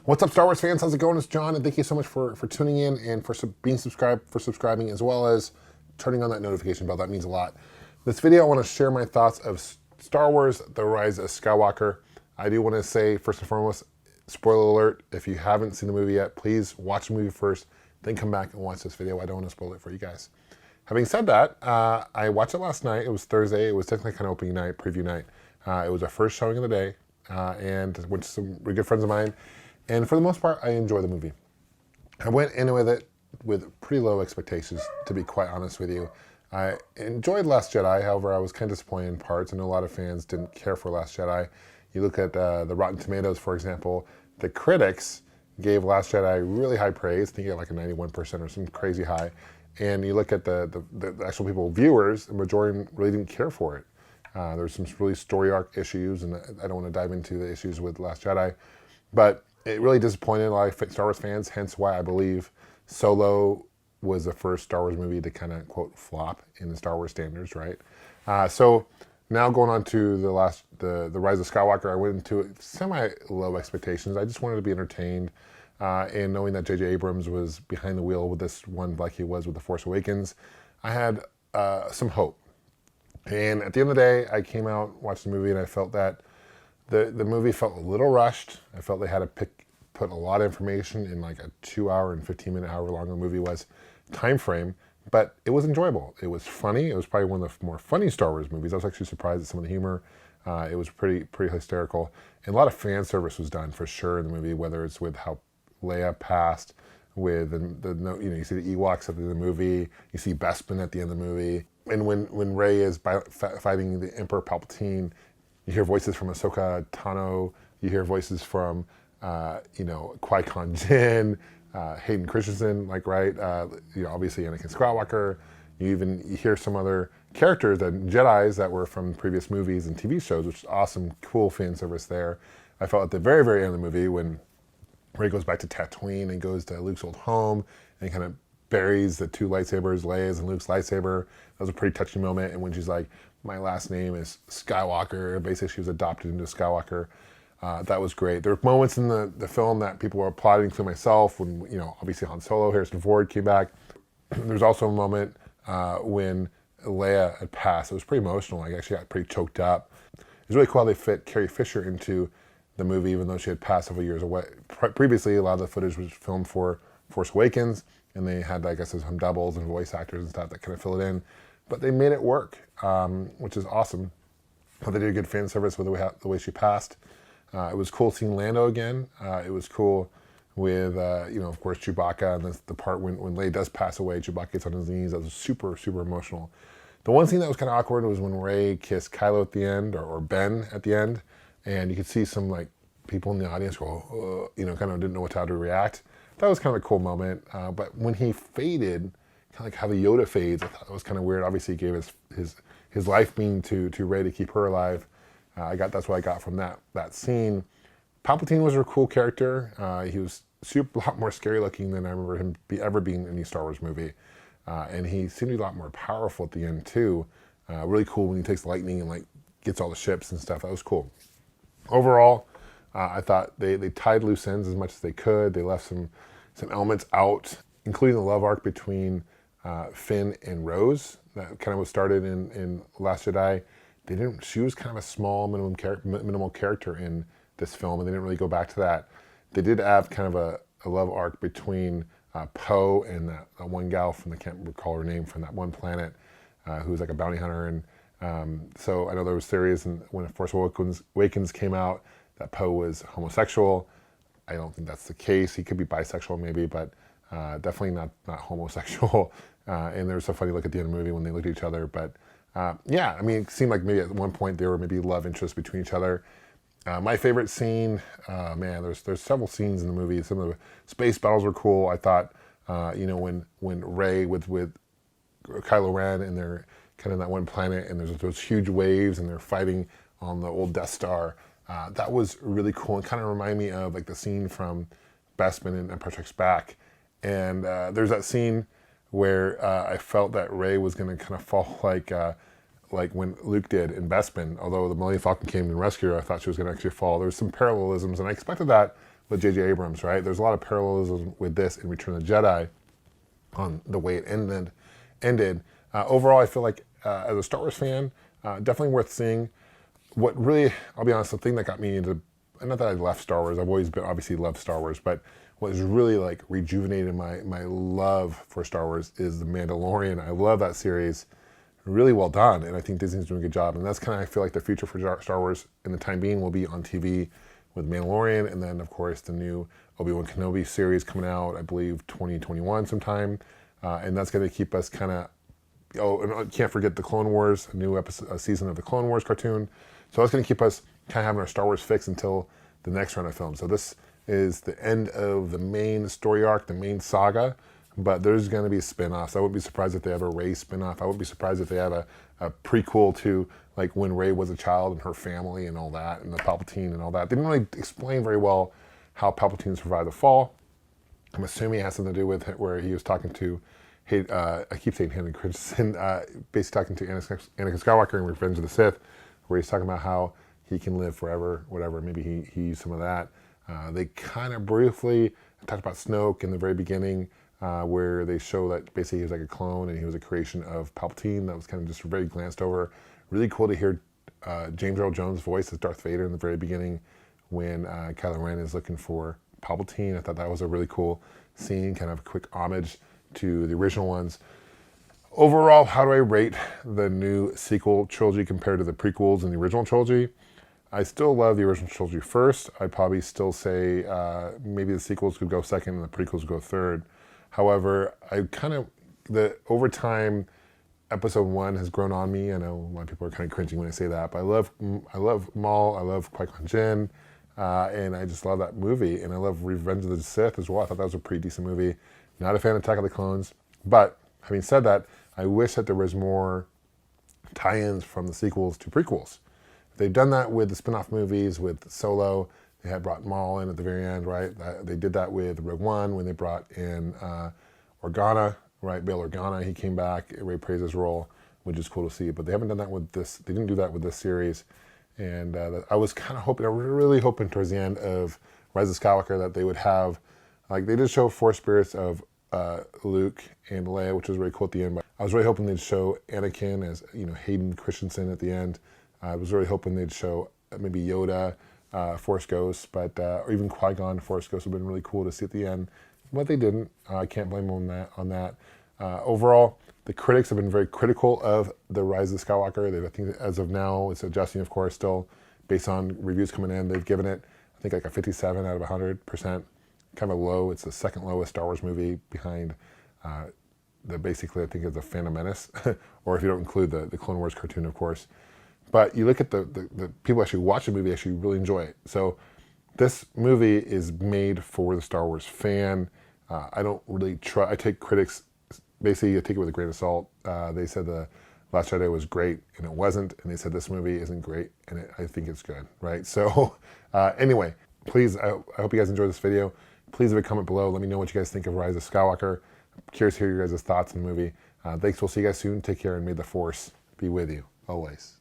What's up, Star Wars fans? How's it going? It's John, and thank you so much for tuning in and for being subscribed, for subscribing, as well as turning on that notification bell. That means a lot. This video, I want to share my thoughts of Star Wars: The Rise of Skywalker. I do want to say, first and foremost, spoiler alert, if you haven't seen the movie yet, please watch the movie first, then come back and watch this video. I don't want to spoil it for you guys. Having said that, I watched it last night. It was Thursday. It was technically kind of opening night, preview night. It was our first showing of the day, and went to some really good friends of mine. And for the most part, I enjoyed the movie. I went in with it with pretty low expectations, to be quite honest with you. I enjoyed Last Jedi, however, I was kind of disappointed in parts. I know a lot of fans didn't care for Last Jedi. You look at the Rotten Tomatoes, for example, the critics gave Last Jedi really high praise. I think it got like a 91% or some crazy high. And you look at the actual people, viewers, the majority really didn't care for it. There's some really story arc issues, and I don't want to dive into the issues with Last Jedi, but it really disappointed a lot of Star Wars fans, hence why I believe Solo was the first Star Wars movie to kind of, quote, flop in the Star Wars standards, right? So now going on to the Rise of Skywalker, I went into it semi-low expectations. I just wanted to be entertained, and knowing that J.J. Abrams was behind the wheel with this one like he was with The Force Awakens, I had some hope. And at the end of the day, I came out, watched the movie, and I felt that the movie felt a little rushed. I felt they had to put a lot of information in like a 2 hour and 15-minute, however long the movie was, time frame, but it was enjoyable. It was funny. It was probably one of the more funny Star Wars movies. I was actually surprised at some of the humor. It was pretty hysterical. And a lot of fan service was done for sure in the movie, whether it's with how Leia passed, with you see the Ewoks at the end of the movie, you see Bespin at the end of the movie, and when Rey is fighting the Emperor Palpatine, you hear voices from Ahsoka Tano, you hear voices from Qui-Gon Jinn, Hayden Christensen, obviously Anakin Skywalker. You hear some other characters and Jedis that were from previous movies and TV shows, which is awesome, cool fan service there. I felt at the very, very end of the movie when Rey goes back to Tatooine and goes to Luke's old home and kind of buries the two lightsabers, Leia's and Luke's lightsaber. That was a pretty touching moment. And when she's like, my last name is Skywalker, basically she was adopted into Skywalker. That was great. There were moments in the film that people were applauding, including myself, when, obviously Han Solo, Harrison Ford came back. There's also a moment when Leia had passed. It was pretty emotional. I actually got pretty choked up. It was really cool how they fit Carrie Fisher into the movie, even though she had passed several years away. Previously, a lot of the footage was filmed for Force Awakens, and they had, I guess, some doubles and voice actors and stuff that kind of fill it in. But they made it work, which is awesome. But they did a good fan service with the way she passed. It was cool seeing Lando again. It was cool with, of course, Chewbacca, and the part when Leia does pass away, Chewbacca gets on his knees. That was super, super emotional. The one scene that was kind of awkward was when Rey kissed Kylo at the end, or Ben at the end, and you could see some people in the audience go, kind of didn't know how to react. That was kind of a cool moment. But when he faded, kind of like how the Yoda fades, I thought that was kind of weird. Obviously, he gave his life being to Rey to keep her alive. That's what I got from that scene. Palpatine was a cool character. He was a lot more scary looking than I remember him ever being in any Star Wars movie. And he seemed to be a lot more powerful at the end too. Really cool when he takes lightning and gets all the ships and stuff. That was cool. Overall, I thought they tied loose ends as much as they could. They left some elements out, including the love arc between Finn and Rose. That kind of was started in Last Jedi. She was kind of a small minimal character in this film, and they didn't really go back to that. They did have kind of a love arc between Poe and that one gal I can't recall her name, from that one planet, who was like a bounty hunter. And so I know there was theories, and when Force Awakens came out, that Poe was homosexual. I don't think that's the case. He could be bisexual maybe, but definitely not homosexual. And there was a funny look at the end of the movie when they looked at each other. But it seemed like maybe at one point they were maybe love interests between each other. My favorite scene, there's several scenes in the movie. Some of the space battles were cool. I thought, when Rey with Kylo Ren, and they're kind of that one planet, and there's those huge waves, and they're fighting on the old Death Star. That was really cool, and kind of reminded me of the scene from Bespin and Empire Strikes Back. And there's that scene where I felt that Rey was going to kind of fall like when Luke did in Bespin. Although the Millennium Falcon came and rescued her, I thought she was going to actually fall. There was some parallelisms, and I expected that with J.J. Abrams, right? There's a lot of parallelism with this in Return of the Jedi on the way it ended. Overall, I feel like as a Star Wars fan, definitely worth seeing. What really, I'll be honest, the thing that got me into, not that I left Star Wars, I've always been obviously loved Star Wars, but what has really like rejuvenated my love for Star Wars is The Mandalorian. I love that series. Really well done, and I think Disney's doing a good job. And that's kind of, I feel like, the future for Star Wars in the time being will be on TV with Mandalorian, and then of course the new Obi-Wan Kenobi series coming out, I believe 2021 sometime, and that's going to keep us kind of. Oh, and I can't forget the Clone Wars, a new a season of the Clone Wars cartoon. So that's going to keep us kind of having our Star Wars fix until the next round of films. So this is the end of the main story arc, the main saga. But there's going to be spin-offs. I wouldn't be surprised if they have a Rey spin-off. I wouldn't be surprised if they have a prequel to like when Rey was a child and her family and all that, and the Palpatine and all that. They didn't really explain very well how Palpatine survived the fall. I'm assuming it has something to do with where he was talking to, I keep saying Hayden Christensen, basically talking to Anakin Skywalker in Revenge of the Sith, where he's talking about how he can live forever, whatever. Maybe he used some of that. They kind of briefly talked about Snoke in the very beginning, where they show that basically he was like a clone and he was a creation of Palpatine. That was kind of just very glanced over. Really cool to hear James Earl Jones' voice as Darth Vader in the very beginning when Kylo Ren is looking for Palpatine. I thought that was a really cool scene, kind of a quick homage to the original ones. Overall, how do I rate the new sequel trilogy compared to the prequels in the original trilogy? I still love the original trilogy first. I'd probably still say maybe the sequels could go second and the prequels would go third. However, over time, episode 1 has grown on me. I know a lot of people are kind of cringing when I say that, but I love Maul, I love Qui-Gon Jinn, and I just love that movie. And I love Revenge of the Sith as well. I thought that was a pretty decent movie. Not a fan of Attack of the Clones, but having said that, I wish that there was more tie-ins from the sequels to prequels. They've done that with the spin-off movies with Solo. They had brought Maul in at the very end, right? They did that with Rogue One when they brought in Organa, right? Bail Organa, he came back. Ray praised his role, which is cool to see. But they haven't done that with this. They didn't do that with this series. And I was kind of hoping, I was really hoping towards the end of Rise of Skywalker that they would have, like they did show Force spirits of Luke and Leia, which was really cool at the end. But I was really hoping they'd show Anakin as, Hayden Christensen at the end. I was really hoping they'd show maybe Yoda, Force Ghost, or even Qui-Gon Force Ghost would have been really cool to see at the end. But they didn't. I can't blame them on that. Overall, the critics have been very critical of the Rise of Skywalker. I think as of now, it's adjusting, of course, still based on reviews coming in. They've given it, I think, like a 57 out of 100%. Kind of low. It's the second lowest Star Wars movie behind basically, I think, is The Phantom Menace, or if you don't include the Clone Wars cartoon, of course. But you look at the people actually watch the movie, actually really enjoy it. So this movie is made for the Star Wars fan. I don't really try. I take critics, basically I take it with a grain of salt. They said the Last Jedi was great, and it wasn't. And they said this movie isn't great, and I think it's good, right? So anyway, please, I hope you guys enjoyed this video. Please leave a comment below. Let me know what you guys think of Rise of Skywalker. I'm curious to hear your guys' thoughts on the movie. Thanks. We'll see you guys soon. Take care, and may the Force be with you always.